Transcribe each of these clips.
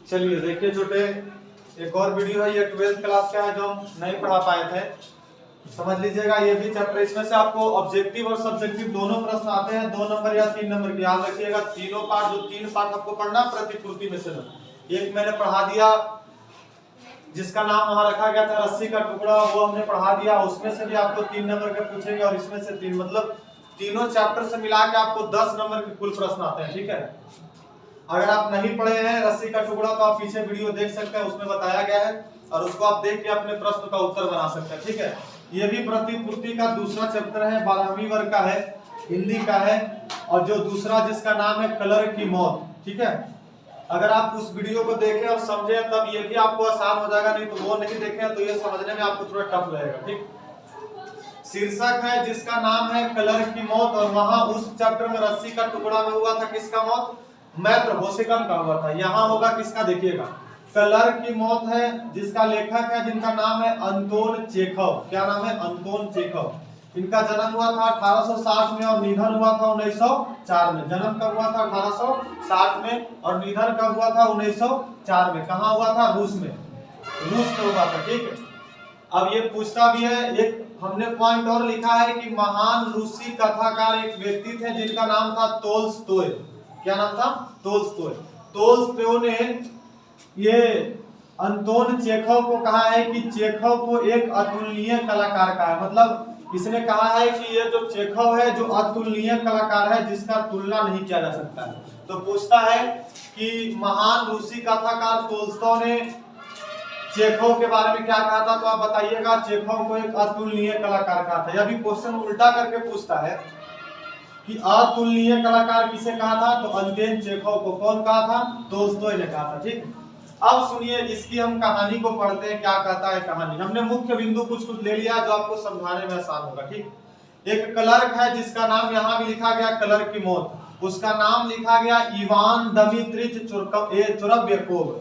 चलिए देखिए छोटे, एक और वीडियो है, ये 12th क्लास का है जो हम नहीं पढ़ा पाए थे। समझ लीजिएगा, ये भी चैप्टर, इसमें से आपको ऑब्जेक्टिव और सब्जेक्टिव दोनों प्रश्न आते हैं, 2 नंबर या 3 नंबर के। याद रखिएगा तीनों पार्ट, जो 3 पार्ट आपको पढ़ना प्रतिपूर्ति में से ना। एक मैंने पढ़ा दिया जिसका नाम वहां रखा गया था रस्सी का टुकड़ा, वो हमने पढ़ा दिया। उसमें से भी आपको 3 नंबर के पूछेंगे और इसमें से 3, मतलब तीनों चैप्टर से मिला के आपको 10 नंबर के कुल प्रश्न आते हैं। ठीक है, अगर आप नहीं पढ़े हैं रस्सी का टुकड़ा तो आप पीछे वीडियो देख सकते हैं, उसमें बताया गया है और उसको आप देख के अपने प्रश्न का उत्तर बना सकते हैं। ठीक है, ये भी प्रतिपूर्ति का दूसरा चैप्टर है, 12वीं वर्ग का है, हिंदी का है। और जो दूसरा जिसका नाम है कलर की मौत। ठीक है, अगर आप उस वीडियो को देखें और समझे तब ये भी आपको आसान हो जाएगा, नहीं तो वो नहीं देखें तो ये समझने में आपको थोड़ा टफ लगेगा। ठीक, शीर्षक है जिसका नाम है कलर की मौत, और वहां उस चैप्टर में रस्सी का टुकड़ा में हुआ था किसका मौत? मैत्र होशिकम का हुआ था। यहाँ होगा किसका? देखिएगा, कलर की मौत है जिसका लेखक है जिनका नाम है अंतोन चेखव। क्या नाम है? Anton Chekhov. इनका जन्म हुआ था 1860 में और निधन हुआ था 1904 में। जन्म कब हुआ था? 1860 में, और निधन कब हुआ था? 1904 में। कहाँ हुआ था? रूस में। रूस में हुआ था। ठीक है, अब ये पूछता भी है, एक हमने पॉइंट और लिखा है कि महान रूसी कथाकार एक व्यक्ति थे जिनका नाम था तोल्स्टॉय। क्या नाम था? तोल्स्टॉय। तोल्स्टॉय ने ये अंतोन चेखव को कहा है कि चेखव को एक अतुलनीय कलाकार का है। मतलब इसने कहा है कि ये जो चेखव है जो अतुलनीय कलाकार है जिसका तुलना नहीं किया जा सकता है। तो पूछता है कि महान रूसी कथाकार तोल्स्टॉय ने चेखव के बारे में क्या कहा था, तो आप बताइएगा। चेखव को एक अतुलनीय कलाकार कहा था। यह भी क्वेश्चन उल्टा करके पूछता है कि अतुलनीय कलाकार किसे कहा था, तो अंतोन चेखव को। कौन कहा था? तोल्स्टॉय ने कहा था। ठीक, अब सुनिए इसकी हम कहानी को पढ़ते हैं, क्या कहता है कहानी। हमने मुख्य बिंदु कुछ कुछ ले लिया जो आपको समझाने में आसान होगा। ठीक, एक क्लर्क है जिसका नाम यहाँ भी लिखा गया कलर की मौत, उसका नाम लिखा गया इवान दमित्रिच चुरब्यकोव।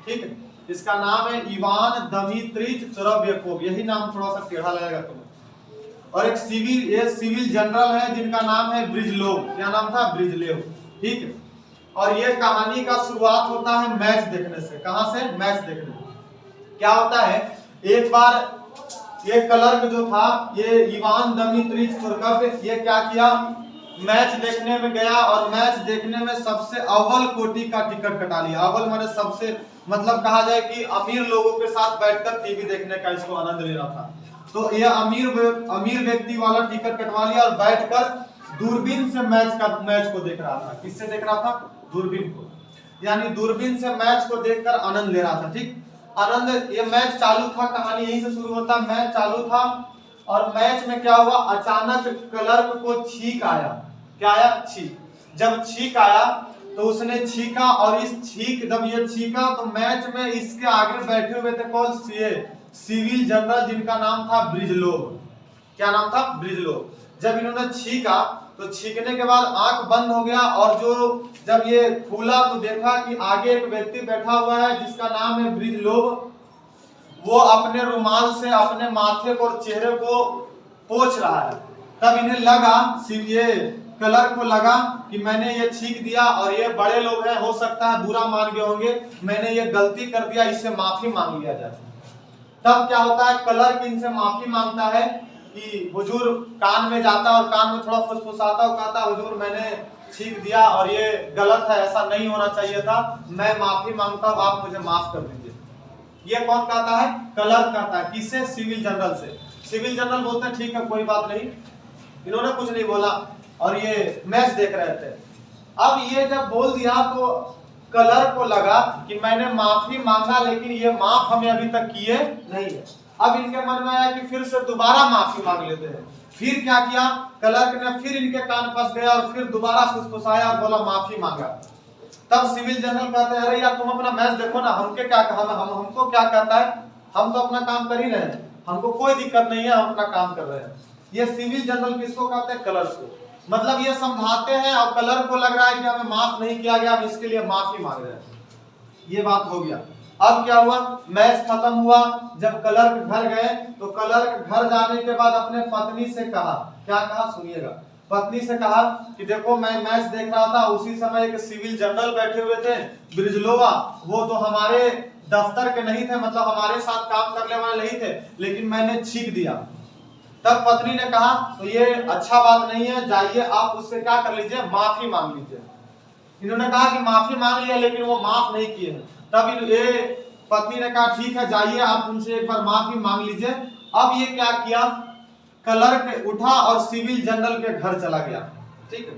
ठीक है, इसका नाम है इवान दमित्रिच चुरब्यकोव, यही नाम थोड़ा सा टेढ़ा लगेगा तुम्हें। और एक सिविल जनरल है जिनका नाम है ब्रिजलोव। क्या नाम था? ब्रिजलोव। ठीक है, और ये कहानी का शुरुआत होता है मैच देखने से। कहां से? मैच देखने। क्या होता है, एक बार ये क्लर्क जो था, ये इवान दमित्रिच चुरब्यकोव, ये क्या किया, मैच देखने में गया और मैच देखने में सबसे अव्वल कोटि का टिकट कटा लिया। अव्वल माने सबसे, मतलब कहा जाए कि अमीर लोगों के साथ बैठकर टीवी देखने का इसको आनंद ले रहा था। तो ये अमीर व्यक्ति वाला टिकट कटवा लिया और बैठकर दूरबीन से मैच को देख रहा था। किससे देख रहा था? दूरबीन को, यानी दूरबीन से मैच को देखकर आनंद ले रहा था। ठीक, आनंद, ये मैच चालू था, कहानी यहीं से शुरू होता। मैच चालू था और मैच में क्या हुआ, अचानक क्लर्क को छींक आया। क्या आया? छींक। जब छींक आया तो उसने छींका, और इस छींक, जब ये छींका तो मैच में इसके आगे बैठे हुए थे कौन? सिविल जनरल जिनका नाम था ब्रिजलोव। क्या नाम था? ब्रिजलोव। जब इन्होंने छींका तो छींकने के बाद आंख बंद हो गया, और जब ये खुला तो देखा कि आगे एक व्यक्ति बैठा हुआ है जिसका नाम है ब्रिजलोव। वो अपने रुमाल से अपने माथे को और चेहरे को पोंछ रहा है। तब इन्हें लगा, ये क्लर्क को लगा कि मैंने ये छींक दिया और ये बड़े लोग हैं, हो सकता है बुरा मान गए होंगे, मैंने ये गलती कर दिया, इससे माफी मांग लिया जाए। तब क्या होता है, क्लर्क इनसे माफी मांगता है कि हुजूर, कान में जाता और कान में थोड़ा फुसफुसाता और कहता, हुजूर मैंने छींक दिया और ये गलत है, ऐसा नहीं होना चाहिए था, मैं माफी मांगता हूं, आप मुझे माफ कर दीजिए। ये कौन कहता है? क्लर्क कहता है। किससे? सिविल जनरल से। सिविल जनरल बोलते हैं ठीक है कोई बात नहीं, इन्होंने कुछ नहीं बोला और ये मैच देख रहे थे। अब ये जब बोल दिया तो क्लर्क को लगा कि मैंने माफी मांगा लेकिन ये माफ हमें अभी तक किए नहीं है। अब इनके मन में आया कि फिर से दोबारा माफी मांग लेते हैं। फिर क्या किया, क्लर्क ने फिर इनके कान फंस गया और फिर दोबारा फुसफुसाया और बोला माफी मांगा। तब सिविल जनरल कहते हैं, अरे यार तुम अपना मैच देखो ना, हमको क्या कहता है, हम तो अपना काम कर ही रहे हैं, हमको कोई दिक्कत नहीं है, हम अपना काम कर रहे हैं। ये सिविल जनरल किसको कहते हैं? क्लर्क को। मतलब ये समझाते हैं और क्लर्क को लग रहा है कि हमें माफ नहीं किया गया, हम इसके लिए माफी मांग रहे हैं। ये बात हो गया। अब क्या हुआ, मैच खत्म हुआ। जब क्लर्क घर गए तो क्लर्क घर जाने के बाद अपने पत्नी से कहा, क्या कहा सुनिएगा, पत्नी से कहा कि देखो मैं मैच देख रहा था, उसी समय एक सिविल जनरल बैठे हुए थे ब्रिजलोवा, वो तो हमारे दफ्तर के नहीं थे, मतलब हमारे साथ काम करने वाले नहीं थे, लेकिन मैंने छींक दिया। तब पत्नी ने कहा तो ये अच्छा बात नहीं है, जाइए आप उससे क्या कर लीजिए, माफी मांग लीजिए। इन्होंने कहा कि माफी मांग लिया, लेकिन वो माफ नहीं किए हैं। तब ये पत्नी ने कहा ठीक है, जाइए आप उनसे एक बार माफी मांग लीजिए। अब ये क्या किया, क्लर्क उठा और सिविल जनरल के घर चला गया। ठीक है,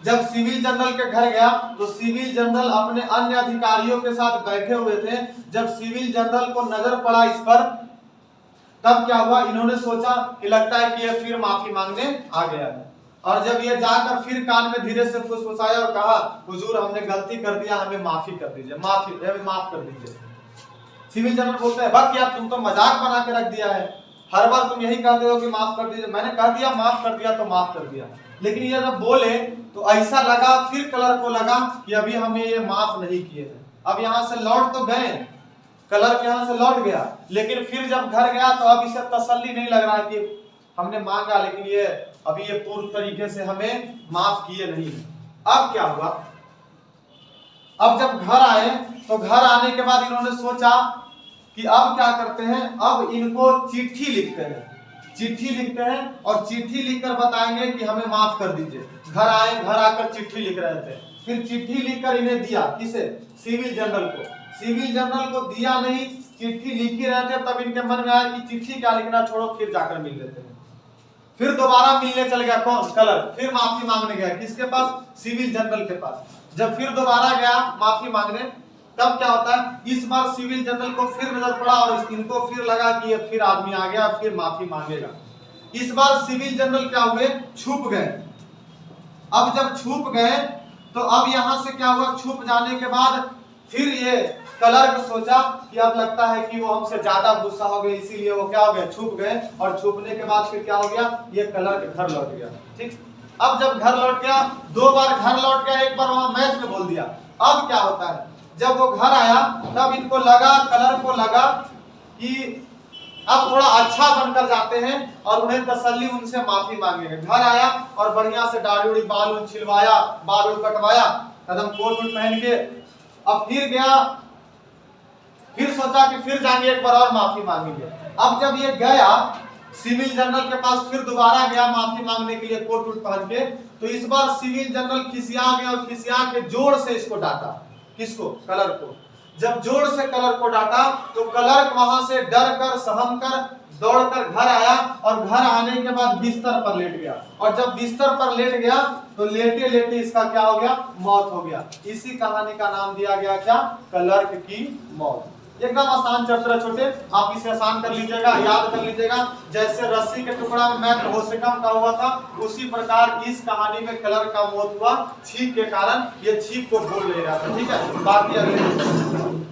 जब सिविल जनरल के घर गया तो सिविल जनरल अपने अन्य अधिकारियों के साथ बैठे हुए थे। जब सिविल जनरल को नजर पड़ा इस पर, तब क्या हुआ, इन्होंने सोचा कि लगता है कि ये फिर माफी मांगने आ गया है। और जब ये जाकर फिर कान में धीरे से फुसफुसाया और कहा हुजूर हमने गलती कर दिया, हमें माफी कर दीजिए, माफ कर दीजिए। सिविल जनरल बोलते हैं बक यार तुम तो मजाक बना के रख दिया है, हर बार तुम यही कहते हो कि माफ कर दीजिए। मैंने कह दिया माफ कर दिया तो माफ कर दिया, लेकिन ये जब बोले तो ऐसा लगा, फिर क्लर्क को लगा कि अभी हमें ये माफ नहीं किए हैं। अब यहाँ से लौट तो गए, क्लर्क यहाँ से लौट गया, लेकिन फिर जब घर गया तो अब इसे तसल्ली नहीं लग रहा है कि हमने मांगा, लेकिन ये अभी ये पूर्ण तरीके से हमें माफ किए नहीं है। अब क्या हुआ, अब जब घर आए तो घर आने के बाद इन्होंने सोचा कि अब क्या करते हैं, अब इनको चिट्ठी लिखते हैं। चिट्ठी लिखते हैं और चिट्ठी लिखकर बताएंगे कि हमें माफ कर दीजिए। घर आए, घर आकर चिट्ठी लिख रहे थे, फिर चिट्ठी लिखकर इन्हें दिया, किसे, सिविल जनरल को। सिविल जनरल को दिया नहीं, चिट्ठी लिख ही रहे थे, तब इनके मन में आया कि चिट्ठी क्या लिखना, छोड़ो फिर जाकर मिल लेते हैं। फिर दोबारा मिलने चल गया कौन, क्लर्क, फिर माफी मांगने गया, किसके पास, सिविल जनरल के पास। जब फिर दोबारा गया माफी मांगने, तब क्या होता है, इस बार सिविल जनरल को फिर नजर पड़ा और इनको फिर लगा कि ये फिर आदमी आ गया, फिर माफी मांगेगा। इस बार सिविल जनरल क्या हुए, छुप गए। अब जब छुप गए तो अब यहां से क्या हुआ, छुप जाने के बाद फिर ये क्लर्क सोचा कि अब लगता है कि वो हमसे ज्यादा गुस्सा हो गए, इसीलिए वो क्या हो गए, छुप गए। और छुपने के बाद फिर क्या हो गया, ये क्लर्क घर लौट गया। ठीक, अब जब घर लौट गया, 2 बार घर लौट गया, एक बार वहां मैच में बोल दिया। अब क्या होता है, जब वो घर आया तब इनको लगा, क्लर्क को लगा कि अब थोड़ा अच्छा बनकर जाते हैं और उन्हें तसल्ली, उनसे माफी मांगेंगे। घर आया और बढ़िया से दाढ़ी उड़ी, बाल छिलवाया, बाल कटवाया, कदम कोट पहन के अब फिर गया, फिर सोचा कि फिर जाएंगे एक बार और माफी मांगेंगे। अब जब ये गया सिविल जनरल के पास, फिर दोबारा गया माफी मांगने के लिए कोट वोट पहन के, तो इस बार सिविल जनरल खिसिया गया और खिसिया के जोर से इसको डांटा। किसको, क्लर्क को। जब जोर से क्लर्क को डांटा तो क्लर्क वहां से डर कर, सहम कर, दौड़कर घर आया और घर आने के बाद बिस्तर पर लेट गया। और जब बिस्तर पर लेट गया तो लेटे लेटे इसका क्या हो गया, मौत हो गया। इसी कहानी का नाम दिया गया क्या, क्लर्क की मौत। एकदम आसान चैप्टर है छोटे, आप इसे आसान कर लीजिएगा, याद कर लीजिएगा। जैसे रस्सी के टुकड़ा में मैं होशकम का हुआ था, उसी प्रकार इस कहानी में क्लर्क का मौत हुआ, छींक के कारण। ये छींक को भूल नहीं रहा था। ठीक है, बाकी अगले